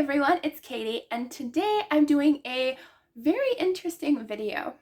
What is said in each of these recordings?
everyone, it's Katie, and today I'm doing a very interesting video.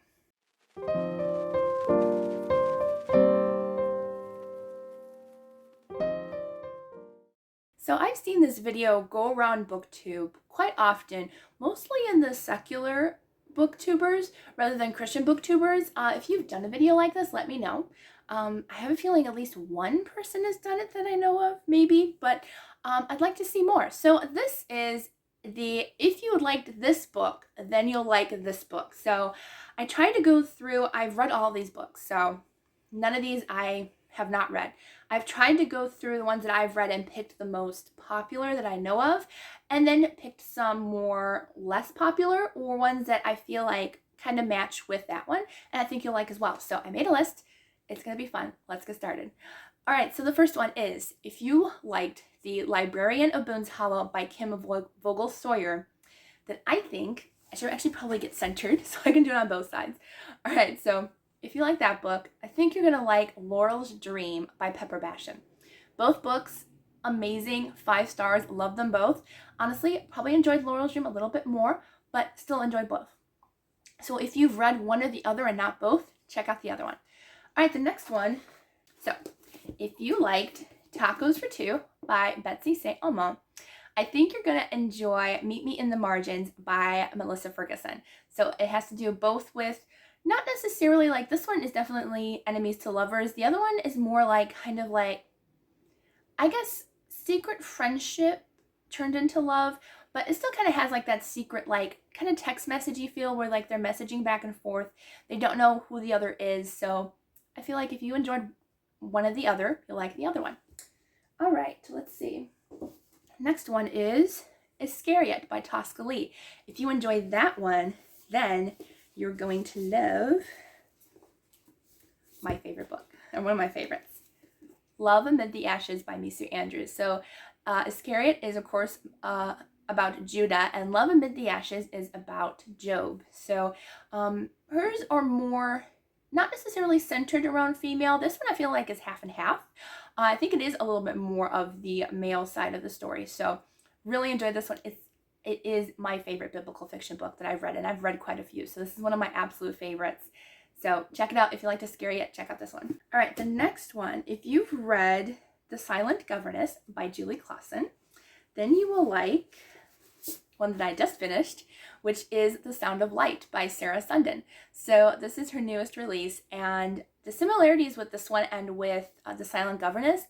So I've seen this video go around BookTube quite often, mostly in the secular booktubers rather than Christian booktubers. If you've done a video like this, let me know. I have a feeling at least one person has done it that I know of, maybe, but I'd like to see more. So this is if you liked this book, then you'll like this book. So I tried to go through, I've read all these books, so none of these I have not read. I've tried to go through the ones that I've read and picked the most popular that I know of, and then picked some more less popular or ones that I feel like kind of match with that one, and I think you'll like as well. So I made a list. It's going to be fun. Let's get started. All right, so the first one is, if you liked The Librarian of Boone's Hollow by Kim Vogel Sawyer, then I think I should actually probably get centered so I can do it on both sides. All right, so if you like that book, I think you're going to like Laurel's Dream by Pepper Basham. Both books, amazing, 5 stars, love them both. Honestly, probably enjoyed Laurel's Dream a little bit more, but still enjoyed both. So if you've read one or the other and not both, check out the other one. All right, the next one. So if you liked Tacos for Two by Betsy St. Amant, I think you're going to enjoy Meet Me in the Margins by Melissa Ferguson. So it has to do both with, not necessarily like, this one is definitely enemies to lovers. The other one is more like, kind of like, I guess, secret friendship turned into love, but it still kind of has like that secret, like, kind of text messagey feel where like they're messaging back and forth. They don't know who the other is. So I feel like if you enjoyed one or the other, you'll like the other one. All right, let's see. Next one is Iscariot by Tosca Lee. If you enjoyed that one, then you're going to love my favorite book, and one of my favorites, Love Amid the Ashes by Misu Andrews. So Iscariot is, of course, about Judah, and Love Amid the Ashes is about Job. So hers are more, not necessarily centered around female. This one I feel like is half and half. I think it is a little bit more of the male side of the story. So really enjoyed this one. It is my favorite biblical fiction book that I've read, and I've read quite a few. So this is one of my absolute favorites. So check it out. If you like Iscariot, check out this one. All right, the next one, if you've read The Silent Governess by Julie Clausen, then you will like one that I just finished, which is The Sound of Light by Sarah Sundin. So this is her newest release, and the similarities with this one and with The Silent Governess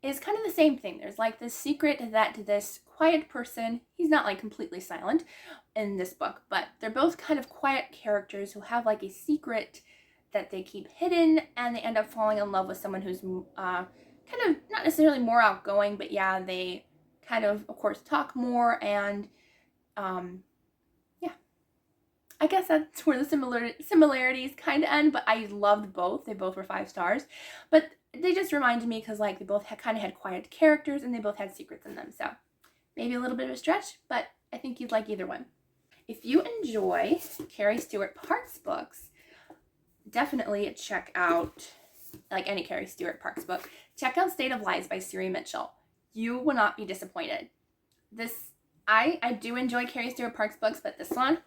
is kind of the same thing. There's like this secret that this quiet person, he's not like completely silent in this book, but they're both kind of quiet characters who have like a secret that they keep hidden, and they end up falling in love with someone who's kind of not necessarily more outgoing, but yeah, they kind of course, talk more, and yeah, I guess that's where the similarities kind of end, but I loved both. They both were 5 stars, but they just reminded me because like they both kind of had quiet characters, and they both had secrets in them. So maybe a little bit of a stretch, but I think you'd like either one. If you enjoy Carrie Stewart Parks books, definitely check out, like any Carrie Stewart Parks book, check out State of Lies by Siri Mitchell. You will not be disappointed. I do enjoy Carrie Stewart Parks books, but this one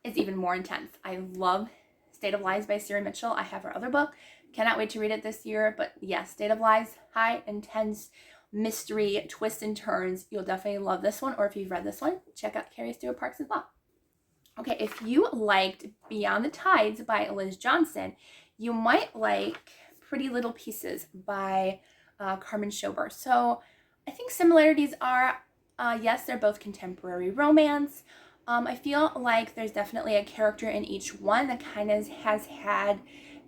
is even more intense. I love State of Lies by Siri Mitchell. I have her other book. Cannot wait to read it this year. But yes, State of Lies, high, intense, mystery, twists and turns. You'll definitely love this one. Or if you've read this one, check out Carrie Stewart Parks as well. Okay, if you liked Beyond the Tides by Liz Johnson, you might like Pretty Little Pieces by Carmen Schober. So I think similarities are, yes, they're both contemporary romance. I feel like there's definitely a character in each one that kind of has had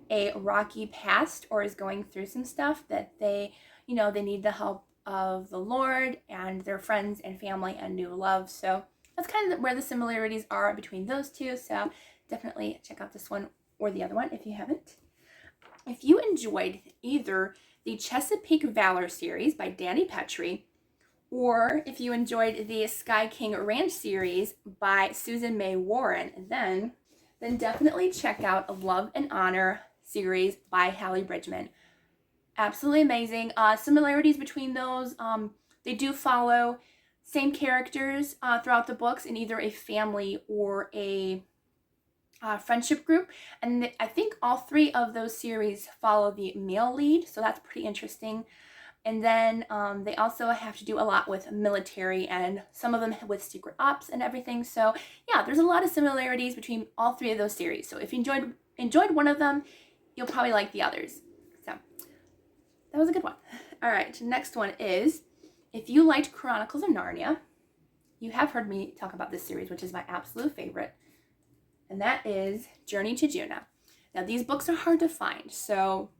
a rocky past or is going through some stuff that they need the help of the Lord and their friends and family and new love. So that's kind of where the similarities are between those two. So definitely check out this one or the other one if you haven't. If you enjoyed either the Chesapeake Valor series by Danny Petrie, or if you enjoyed the Sky King Ranch series by Susan May Warren, then definitely check out Love and Honor series by Hallie Bridgman. Absolutely amazing. Similarities between those, they do follow same characters throughout the books in either a family or a friendship group. And I think all 3 of those series follow the male lead, so that's pretty interesting. And then they also have to do a lot with military and some of them with secret ops and everything. So yeah, there's a lot of similarities between all 3 of those series. So if you enjoyed one of them, you'll probably like the others. So that was a good one. All right, next one is, if you liked Chronicles of Narnia, you have heard me talk about this series, which is my absolute favorite, and that is Journey to Juna. Now these books are hard to find, so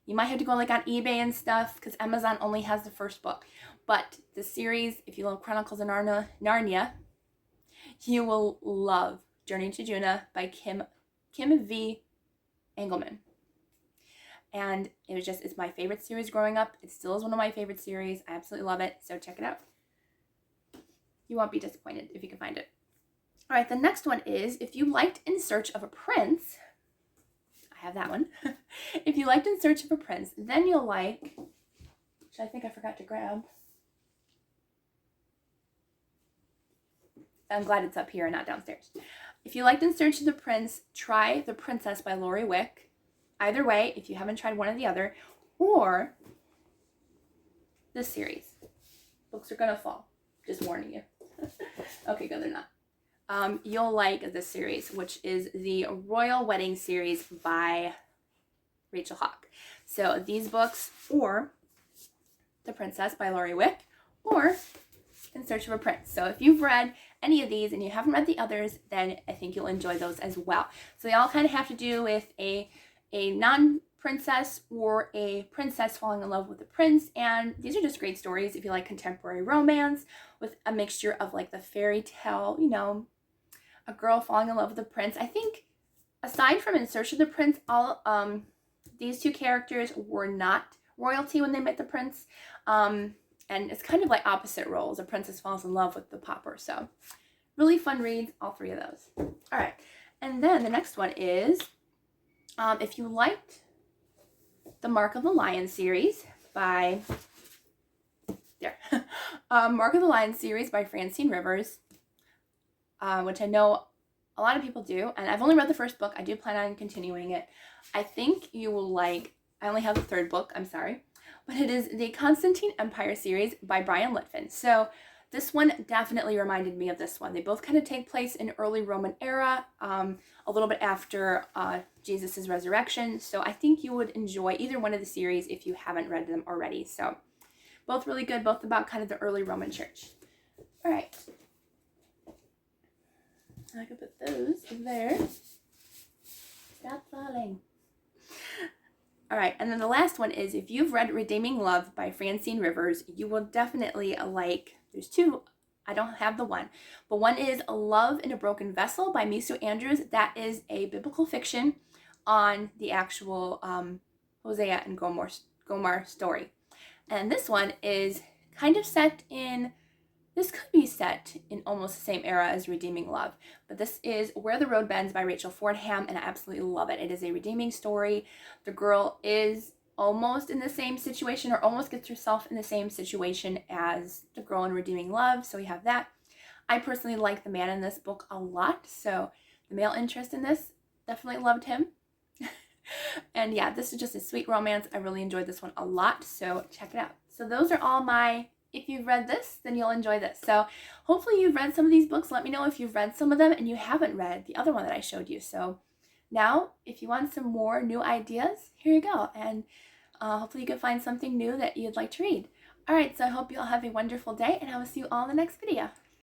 you might have to go like on eBay and stuff because Amazon only has the first book. But the series, if you love Chronicles of Narnia, you will love Journey to Juna by Kim V. Engelman. And it's my favorite series growing up. It still is one of my favorite series. I absolutely love it. So check it out. You won't be disappointed if you can find it. All right, the next one is, if you liked In Search of a Prince, I have that one. If you liked In Search of a Prince, then you'll like, which I think I forgot to grab. I'm glad it's up here and not downstairs. If you liked In Search of the Prince, try The Princess by Lori Wick. Either way, if you haven't tried one or the other, or this series. Books are gonna fall. Just warning you. Okay, good, they're not. You'll like this series, which is the Royal Wedding series by Rachel Hawk. So these books, or The Princess by Lori Wick, or In Search of a Prince. So if you've read any of these and you haven't read the others, then I think you'll enjoy those as well. So they all kind of have to do with a non-princess or a princess falling in love with a prince, and these are just great stories if you like contemporary romance with a mixture of like the fairy tale, a girl falling in love with a prince. I think aside from In Search of the Prince, all these 2 characters were not royalty when they met the prince, and it's kind of like opposite roles. A princess falls in love with the pauper. So really fun reads, all 3 of those. All right, and then the next one is, if you liked the Mark of the Lion series by Mark of the Lion series by Francine Rivers, which I know a lot of people do, and I've only read the first book. I do plan on continuing it. I think you will like, I only have the 3rd book, I'm sorry, but it is the Constantine Empire series by Brian Litfin. So this one definitely reminded me of this one. They both kind of take place in early Roman era, a little bit after Jesus' resurrection. So I think you would enjoy either one of the series if you haven't read them already. So both really good, both about kind of the early Roman church. All right. I can put those there. Stop falling. All right, and then the last one is, if you've read Redeeming Love by Francine Rivers, you will definitely like, there's 2, I don't have the one, but one is Love in a Broken Vessel by Misu Andrews. That is a biblical fiction on the actual Hosea and Gomer story. And this one is kind of set in, this could be set in almost the same era as Redeeming Love, but this is Where the Road Bends by Rachel Fordham, and I absolutely love it. It is a redeeming story. The girl is almost in the same situation, or almost gets herself in the same situation as the girl in Redeeming Love, so we have that. I personally like the man in this book a lot, so the male interest in this, definitely loved him. And yeah, this is just a sweet romance. I really enjoyed this one a lot, so check it out. So those are all my, if you've read this, then you'll enjoy this. So hopefully you've read some of these books. Let me know if you've read some of them and you haven't read the other one that I showed you. So now, if you want some more new ideas, here you go. And hopefully you can find something new that you'd like to read. All right, so I hope you all have a wonderful day, and I will see you all in the next video.